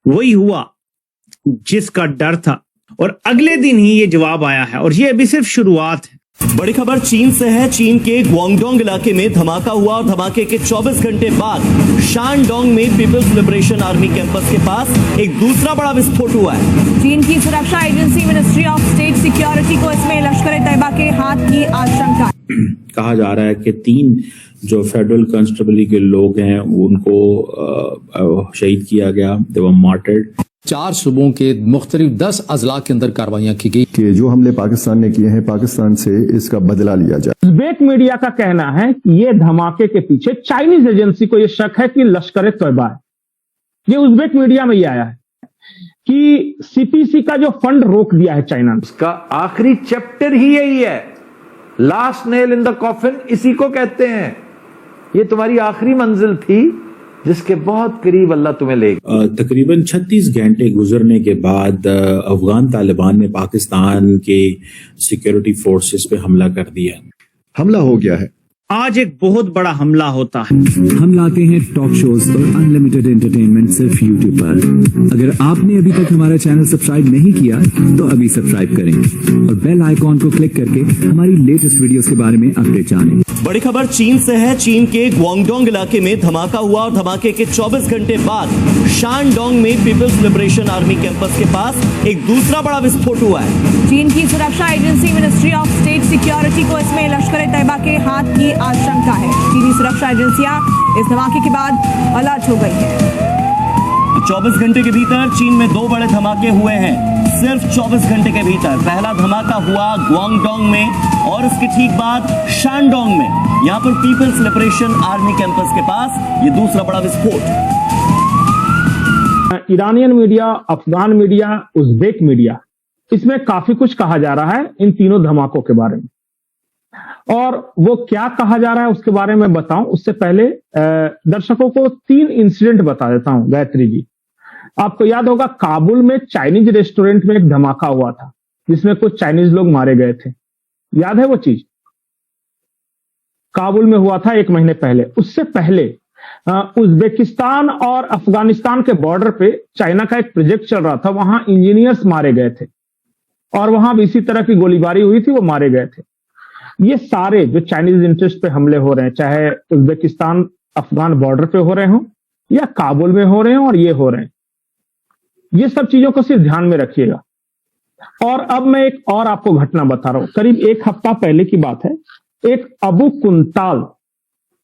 वही हुआ जिसका डर था और अगले दिन ही ये जवाब आया है और ये अभी सिर्फ शुरुआत है। बड़ी खबर चीन से है। चीन के ग्वांगडोंग इलाके में धमाका हुआ और धमाके के 24 घंटे बाद शानडोंग में पीपल्स लिबरेशन आर्मी कैंपस के पास एक दूसरा बड़ा विस्फोट हुआ है। चीन की सुरक्षा agency ministry of state security को इसमें लश्कर-ए-तैयबा के हाथ की आशंका। कहा जा रहा है कि 3 जो फेडरल कांस्टेबली के लोग हैं उनको शहीद किया गया, दे वर मार्टर्ड। 4 सूबों के मुख्तलिफ 10 अजला के अंदर कार्रवाइयां की गई कि जो हमले पाकिस्तान ने किए हैं पाकिस्तान से इसका बदला लिया जाए। उज़्बेक मीडिया का कहना है कि ये धमाके के पीछे चाइनीज एजेंसी को ये शक है कि लश्कर-ए-तैयबा है। ये उज़्बेक मीडिया में ये आया है कि सीपीसी का जो फंड रोक दिया है चाइना ने, उसका आखिरी चैप्टर ही यही है। Last nail in the coffin इसी को कहते हैं। ये तुम्हारी आखिरी मंजिल थी जिसके बहुत करीब अल्लाह तुम्हें ले गया। तकरीबन 36 घंटे गुजरने के बाद अफगान तालिबान ने पाकिस्तान के सिक्योरिटी फोर्सेस पे हमला कर दिया। हमला हो गया है। आज एक बहुत बड़ा हमला होता है। हम लाते हैं टॉक शोज और अनलिमिटेड एंटरटेनमेंट सिर्फ यूट्यूब पर। अगर आपने अभी तक हमारा चैनल सब्सक्राइब नहीं किया तो अभी सब्सक्राइब करें और बेल आइकॉन को क्लिक करके हमारी लेटेस्ट वीडियोस के बारे में अपडेट जानें। बड़ी खबर चीन से है। चीन के ग्वांगडोंग इलाके में धमाका हुआ और धमाके के 24 घंटे बाद शानडोंग में पीपल्स लिबरेशन आर्मी कैंपस के पास एक दूसरा बड़ा विस्फोट हुआ है। चीन की सुरक्षा agency ministry of state security को इसमें लश्कर-ए-तैयबा के हाथ की आशंका है। चीनी सुरक्षा एजेंसियां इस धमाके के बाद अलर्ट हो गई है। 24 घंटे के भीतर चीन में 2 बड़े धमाके हुए हैं। सिर्फ 24 घंटे के भीतर पहला धमाका हुआ ग्वांगडोंग में और उसके ठीक बाद शानडोंग में। यहां पर पीपल्स लिबरेशन आर्मी कैंपस के पास ये दूसरा बड़ा विस्फोट। Iranian media, Afghan media, Uzbek media, इसमें काफी कुछ कहा जा रहा है इन तीनों धमाकों के बारे में। और वो क्या कहा जा रहा है उसके बारे में बताऊं उससे पहले दर्शकों को 3 इंसिडेंट बता देता हूं। गायत्री जी, आपको याद होगा काबुल में चाइनीज रेस्टोरेंट में एक धमाका हुआ था जिसमें कुछ चाइनीज लोग मारे गए थे। याद है वो चीज? काबुल में हुआ था 1 महीने पहले। उससे पहले उज़्बेकिस्तान और अफगानिस्तान के बॉर्डर पे चाइना का एक प्रोजेक्ट चल रहा था, वहां इंजीनियर्स मारे गए थे और वहां भी इसी तरह की गोलीबारी हुई थी, वो मारे गए थे। ये सारे जो चाइनीज इंटरेस्ट पे हमले हो रहे हैं, चाहे उज़्बेकिस्तान अफगान बॉर्डर पे हो रहे हो या काबुल में हो रहे हो और ये हो रहे हैं, ये सब चीजों को सिर्फ ध्यान में रखिएगा। और अब मैं एक और आपको घटना बता रहा हूं। करीब 1 हफ्ता पहले की बात है। एक अबू कुंताल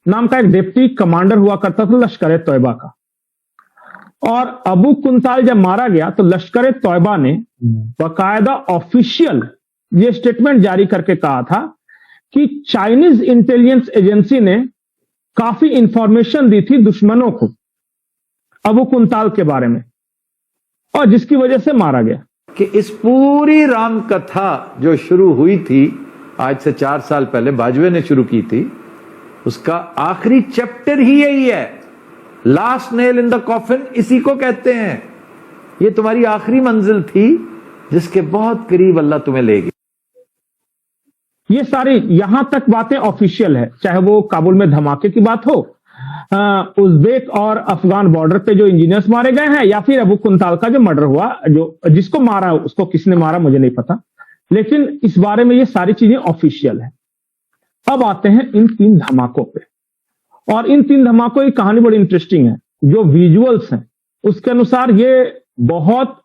नाम का एक डिप्टी कमांडर हुआ करता था लश्कर-ए-तैयबा का, और अबू कुंताल जब मारा गया तो लश्कर-ए-तैयबा ने बाकायदा ऑफिशियल ये स्टेटमेंट जारी करके कहा था कि चाइनीज इंटेलिजेंस एजेंसी ने काफी इंफॉर्मेशन दी थी दुश्मनों को अबू कुंताल के बारे में और जिसकी वजह से मारा गया। कि इस पूरी राम कथा जो शुरू हुई थी आज से 4 साल पहले बाजवे ने शुरू की थी, उसका आखिरी चैप्टर ही यही है। Last nail in the coffin इसी को कहते हैं। ये तुम्हारी आखिरी मंजिल थी जिसके बहुत करीब अल्लाह तुम्हें ले गया। ये सारी यहां तक बातें ऑफिशियल है, चाहे वो काबुल में धमाके की बात हो, उज़्बेक और अफगान बॉर्डर पे जो इंजीनियर्स मारे गए हैं, या फिर अबू कुंताल का जो मर्डर हुआ, जो जिसको मारा उसको किसने मारा मुझे नहीं पता, लेकिन इस बारे में ये सारी चीजें ऑफिशियल है। अब आते हैं इन 3 धमाकों पे, और इन 3 धमाकों की कहानी बड़ी इंटरेस्टिंग है। जो विजुअल्स हैं उसके अनुसार ये बहुत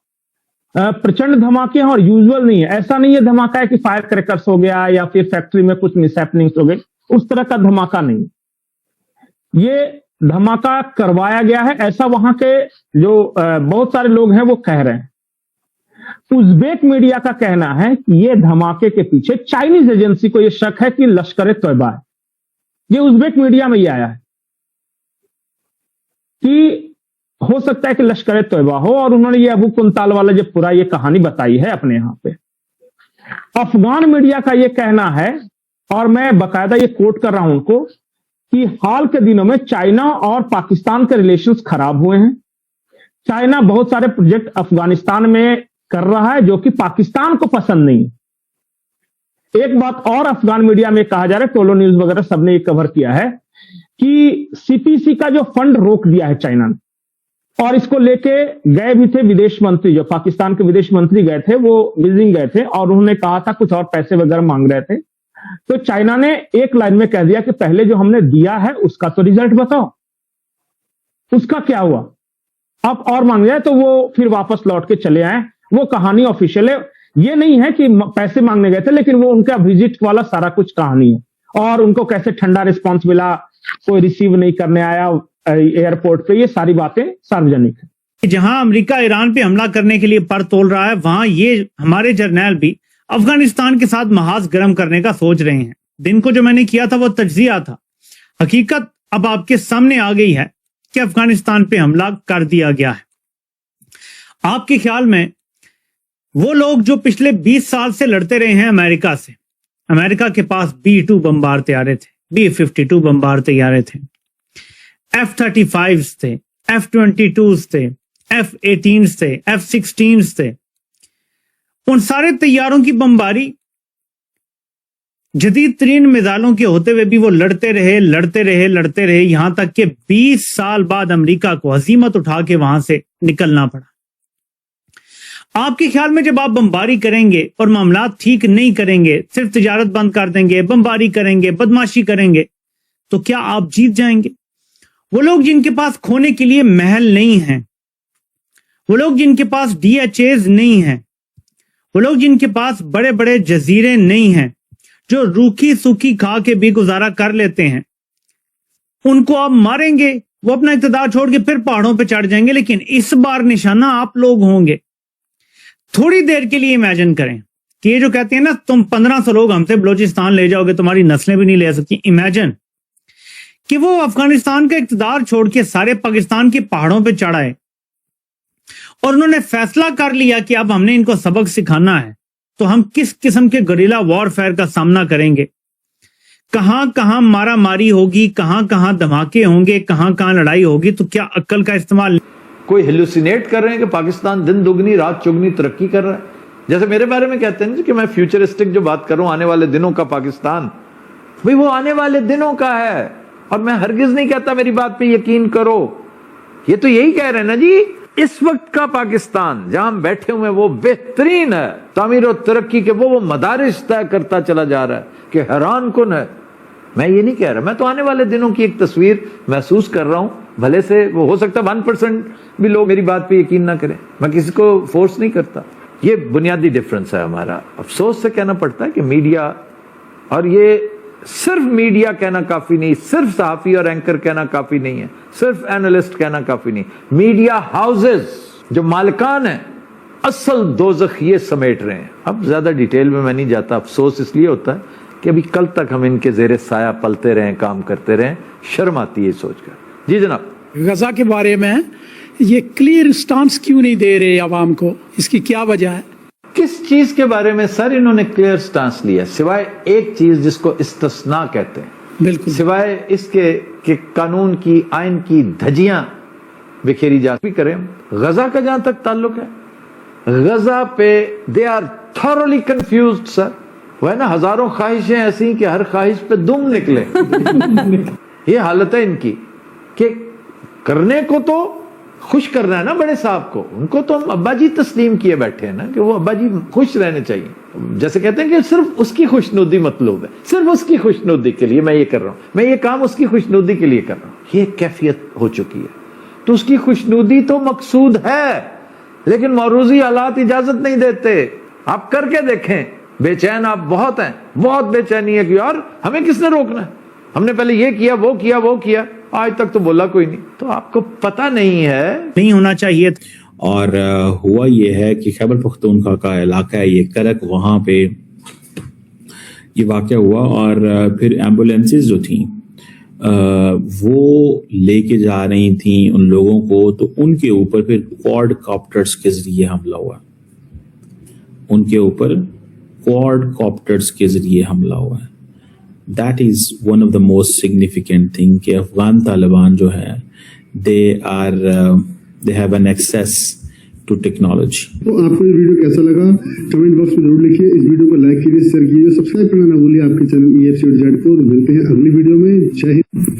प्रचंड धमाके हैं और यूजुअल नहीं है। ऐसा नहीं है धमाका है कि फायर क्रैकर्स हो गया या फिर फैक्ट्री में कुछ मिसहैपनिंग्स हो गई, उस तरह का धमाका नहीं। ये धमाका करवाया गया है, ऐसा वहां के जो बहुत सारे लोग हैं वो कह रहे हैं। उज़्बेक मीडिया का कहना है कि ये धमाके के पीछे चाइनीज एजेंसी को ये शक है कि लश्कर-ए-तैयबा है। ये उज़्बेक मीडिया में ये आया है कि हो सकता है कि लश्कर-ए-तैयबा हो, और उन्होंने ये अबू कुंताल वाला जो पूरा ये कहानी बताई है अपने यहां पे। अफगान मीडिया का ये कहना है, और मैं बकायदा ये कोट कर रहा हूं उनको, कि हाल के दिनों में चाइना और पाकिस्तान के रिलेशंस खराब हुए हैं। चाइना बहुत सारे प्रोजेक्ट अफगानिस्तान में कर रहा है जो कि पाकिस्तान को पसंद नहीं है। एक बात और अफगान मीडिया में कहा जा रहा है, टोलो न्यूज वगैरह सबने ये कवर किया है, कि सीपीसी का जो फंड रोक दिया है चाइना ने, और इसको लेके गए भी थे विदेश मंत्री, जो पाकिस्तान के विदेश मंत्री गए थे, वो बीजिंग गए थे और उन्होंने कहा था कुछ और पैसे वगैरह मांग रहे थे। तो चाइना ने एक लाइन में कह दिया कि पहले जो हमने दिया है उसका तो रिजल्ट बताओ, उसका क्या हुआ, अब और मांग जाए। तो वो फिर वापस लौट के चले आए। वो कहानी ऑफिशियल है, ये नहीं है कि पैसे मांगने गए थे, लेकिन वो उनका विजिट वाला सारा कुछ कहानी है और उनको कैसे ठंडा रिस्पॉन्स मिला, कोई रिसीव नहीं करने आया एयरपोर्ट पे, ये सारी बातें सार्वजनिक है। जहां अमेरिका ईरान पे हमला करने के लिए पर तोल रहा है, वहां ये हमारे जर्नैल भी अफगानिस्तान के साथ महाज गर्म करने का सोच रहे हैं। दिन को जो मैंने किया था वो तज्जिया था, हकीकत अब आपके सामने आ गई है कि अफगानिस्तान पे हमला कर दिया गया है। आपके ख्याल में वो लोग जो पिछले 20 साल से लड़ते रहे हैं अमेरिका से, अमेरिका के पास B-2 बमबार तैयारे थे, B-52 बमबार तैयारे थे, F-35 थे, F-22 थे, F-18 थे, F-16 थे, उन सारे तैयारों की बमबारी जदीद तरीन मिसाइलों के होते हुए भी वो लड़ते रहे यहां तक कि 20 साल बाद अमेरिका को हजीमत उठा के वहां से निकलना पड़ा। आपके ख्याल में जब आप बमबारी करेंगे और मामला ठीक नहीं करेंगे, सिर्फ तिजारत बंद कर देंगे, बमबारी करेंगे, बदमाशी करेंगे, तो क्या आप जीत जाएंगे? वो लोग जिनके पास खोने के लिए महल नहीं है, वो लोग जिनके पास DHAs नहीं है, वो लोग जिनके पास बड़े बड़े जजीरे नहीं हैं, जो रूखी सूखी खा के भी गुजारा कर लेते हैं, उनको आप मारेंगे, वो अपना इक़्तिदार छोड़ के फिर पहाड़ों पे चढ़ जाएंगे। लेकिन इस बार निशाना आप लोग होंगे। थोड़ी देर के लिए इमेजिन करें कि ये जो कहते हैं ना, तुम 1500 लोग हमसे बलूचिस्तान ले जाओगे, तुम्हारी नस्लें भी नहीं ले सकती। इमेजिन कि वो अफगानिस्तान का इक़्तिदार छोड़ के सारे पाकिस्तान के पहाड़ों पे चढ़ाए और उन्होंने फैसला कर लिया कि अब हमने इनको सबक सिखाना है, तो हम किस किस्म के गुरिल्ला वॉरफेयर का सामना करेंगे, कहां कहां मारा मारी होगी, कहां कहां धमाके होंगे, कहां कहां लड़ाई होगी। तो क्या अक्ल का इस्तेमाल, कोई हेलुसिनेट कर रहे हैं कि पाकिस्तान दिन दुगनी रात चौगनी तरक्की कर रहा है? जैसे मेरे बारे में कहते हैं कि मैं फ्यूचरिस्टिक जो बात कर रहा हूं, आने वाले दिनों का पाकिस्तान, भाई वो आने वाले दिनों का है। और मैं हरगिज नहीं कहता मेरी बात पे यकीन करो, ये तो यही कह रहे हैं ना जी, इस वक्त का पाकिस्तान जहां हम बैठे हुए हैं वो बेहतरीन है, तामीर और तरक्की के वो मदारिज तय करता चला जा रहा है कि हैरान कुन है। मैं ये नहीं कह रहा, मैं तो आने वाले दिनों की एक तस्वीर महसूस कर रहा हूं। भले से वो हो सकता है 1% भी लोग मेरी बात पे यकीन ना करें, मैं किसी को फोर्स नहीं करता। ये बुनियादी डिफरेंस है हमारा। अफसोस से कहना पड़ता है कि मीडिया, और ये सिर्फ मीडिया कहना काफी नहीं, सिर्फ सहाफी और एंकर कहना काफी नहीं है, सिर्फ एनालिस्ट कहना काफी नहीं, मीडिया हाउसेस जो मालिकान है असल दोज़ख ये समेट रहे हैं। अब ज्यादा डिटेल में मैं नहीं जाता। अफसोस इसलिए होता है कि अभी कल तक हम इनके जेरे साया पलते रहे, काम करते रहे, शर्म आती है सोचकर। जी जनाब, गजा के बारे में ये क्लियर स्टांस क्यों नहीं दे रहे आवाम को, इसकी क्या वजह है? किस चीज के बारे में सर इन्होंने क्लियर स्टांस लिया, सिवाय एक चीज जिसको इस्तिस्ना कहते हैं, बिल्कुल, सिवाय इसके कि कानून की, आइन की धज्जियां बिखेरी जा भी करें। गजा का जहां तक ताल्लुक है, गजा पे they are thoroughly confused sir. वह ना हजारों ख्वाहिशें ऐसी कि हर ख्वाहिश पे दुम निकले ये हालत है इनकी कि करने को तो खुश करना है ना बड़े साहब को, उनको तो हम अब्बा जी तस्लीम किए बैठे हैं ना कि वो अब्बा जी खुश रहने चाहिए। जैसे कहते हैं कि सिर्फ उसकी खुशनुदी मतलूब है, सिर्फ उसकी खुशनुदी के लिए मैं ये कर रहा हूं, मैं ये काम उसकी खुशनुदी के लिए कर रहा हूं। ये कैफियत हो चुकी है। तो उसकी खुशनुदी तो मकसूद है, लेकिन मौरूजी हालात इजाजत नहीं देते। आप करके देखें, बेचैन आप बहुत हैं, बहुत बेचैनी है कि यार हमें किसने रोकना है, हमने पहले ये किया वो किया वो किया, आज तक तो बोला कोई नहीं। तो आपको पता नहीं है, नहीं होना चाहिए। और हुआ ये है कि खैबर पख्तूनख्वा का इलाका है ये करक, वहां पे ये वाक़या हुआ और फिर एम्बुलेंसेस जो थी वो लेके जा रही थी उन लोगों को, तो उनके ऊपर फिर क्वाड कॉप्टर्स के जरिए हमला हुआ, उनके ऊपर क्वाड कॉप्टर्स के जरिए हमला हुआ है। That is one of the most significant thing कि अफगान तालिबान जो है they have an access to technology. तो आपको ये वीडियो कैसा लगा कमेंट बॉक्स में जरूर लिखिए, इस वीडियो को लाइक कीजिए, शेयर कीजिए, सब्सक्राइब करना ना भूलिए आपके चैनल EFC को। मिलते हैं अगली वीडियो में। जय हिंद।